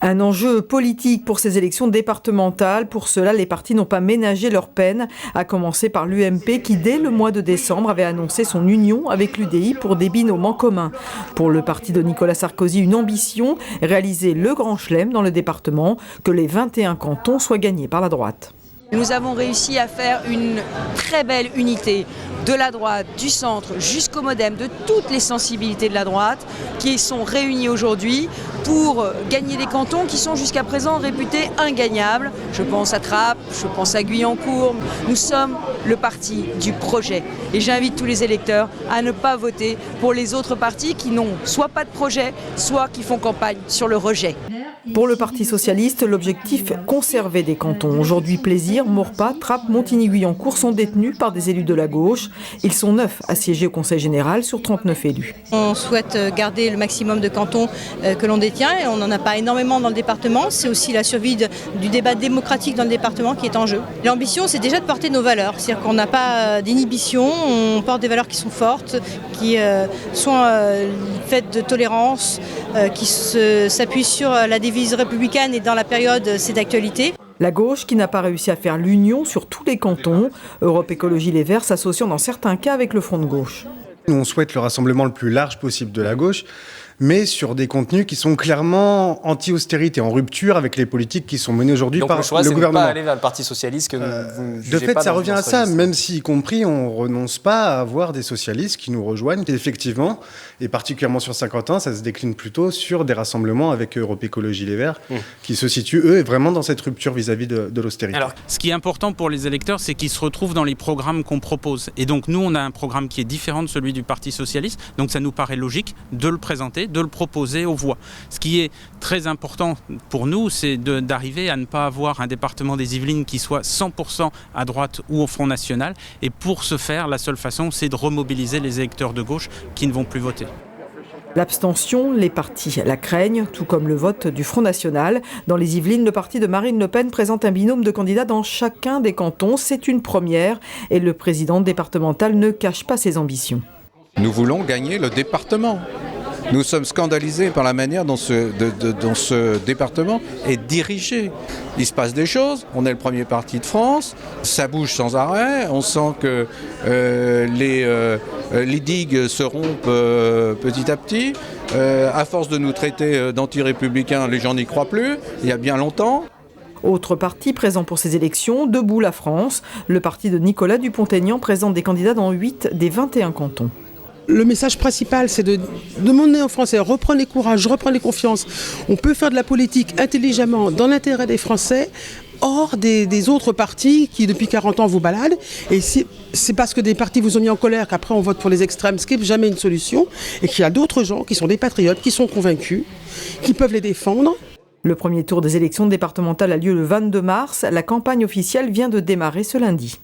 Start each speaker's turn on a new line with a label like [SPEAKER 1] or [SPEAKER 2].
[SPEAKER 1] Un enjeu politique pour ces élections départementales. Pour cela, les partis n'ont pas ménagé leur peine, à commencer par l'UMP qui, dès le mois de décembre, avait annoncé son union avec l'UDI pour des binômes en commun. Pour le parti de Nicolas Sarkozy, une ambition, réaliser le grand chelem dans le département, que les 21 cantons soient gagnés par la droite.
[SPEAKER 2] Nous avons réussi à faire une très belle unité de la droite, du centre, jusqu'au MoDem, de toutes les sensibilités de la droite qui sont réunies aujourd'hui pour gagner des cantons qui sont jusqu'à présent réputés ingagnables. Je pense à Trappes, je pense à Guyancourt. Nous sommes le parti du projet et j'invite tous les électeurs à ne pas voter pour les autres partis qui n'ont soit pas de projet, soit qui font campagne sur le rejet.
[SPEAKER 1] Pour le Parti socialiste, l'objectif, conserver des cantons. Aujourd'hui, Plaisir, Maurepas, Trappes, Montigny-Guyancourt sont détenus par des élus de la gauche. Ils sont 9 à siéger au Conseil général sur 39 élus.
[SPEAKER 3] On souhaite garder le maximum de cantons que l'on détient et on n'en a pas énormément dans le département. C'est aussi la survie du débat démocratique dans le département qui est en jeu. L'ambition, c'est déjà de porter nos valeurs. C'est-à-dire qu'on n'a pas d'inhibition, on porte des valeurs qui sont fortes, qui sont faites de tolérance, qui s'appuient sur la devise républicaine et dans la période, c'est d'actualité.
[SPEAKER 1] La gauche qui n'a pas réussi à faire l'union sur tous les cantons. Europe Écologie Les Verts s'associant dans certains cas avec le Front de gauche.
[SPEAKER 4] On souhaite le rassemblement le plus large possible de la gauche, mais sur des contenus qui sont clairement anti-austérité, en rupture avec les politiques qui sont menées aujourd'hui par le gouvernement.
[SPEAKER 5] Donc le choix, c'est de ne pas aller vers le Parti socialiste que vous jugez
[SPEAKER 4] de fait,
[SPEAKER 5] pas
[SPEAKER 4] ça revient à ça,
[SPEAKER 5] registre.
[SPEAKER 4] même si, y compris, on renonce pas à avoir des socialistes qui nous rejoignent. Et effectivement, et particulièrement sur Saint-Quentin, ça se décline plutôt sur des rassemblements avec Europe Écologie Les Verts, qui se situent, eux, vraiment dans cette rupture vis-à-vis de l'austérité.
[SPEAKER 6] Alors, ce qui est important pour les électeurs, c'est qu'ils se retrouvent dans les programmes qu'on propose. Et donc, nous, on a un programme qui est différent de celui du Parti socialiste. Donc, ça nous paraît logique de le présenter, de le proposer aux voix. Ce qui est très important pour nous, c'est d'arriver à ne pas avoir un département des Yvelines qui soit 100% à droite ou au Front National. Et pour ce faire, la seule façon, c'est de remobiliser les électeurs de gauche qui ne vont plus voter.
[SPEAKER 1] L'abstention, les partis la craignent, tout comme le vote du Front National. Dans les Yvelines, le parti de Marine Le Pen présente un binôme de candidats dans chacun des cantons. C'est une première et le président départemental ne cache pas ses ambitions.
[SPEAKER 7] Nous voulons gagner le département. Nous sommes scandalisés par la manière dont ce département est dirigé. Il se passe des choses, on est le premier parti de France, ça bouge sans arrêt, on sent que les digues se rompent petit à petit. À force de nous traiter d'anti-républicains, les gens n'y croient plus, il y a bien longtemps.
[SPEAKER 1] Autre parti présent pour ces élections, Debout la France. Le parti de Nicolas Dupont-Aignan présente des candidats dans 8 des 21 cantons.
[SPEAKER 8] Le message principal, c'est de demander aux Français, reprenez courage, reprenez confiance. On peut faire de la politique intelligemment dans l'intérêt des Français, hors des autres partis qui, depuis 40 ans, vous baladent. Et c'est parce que des partis vous ont mis en colère qu'après on vote pour les extrêmes, ce qui n'est jamais une solution. Et qu'il y a d'autres gens qui sont des patriotes, qui sont convaincus, qui peuvent les défendre.
[SPEAKER 1] Le premier tour des élections départementales a lieu le 22 mars. La campagne officielle vient de démarrer ce lundi.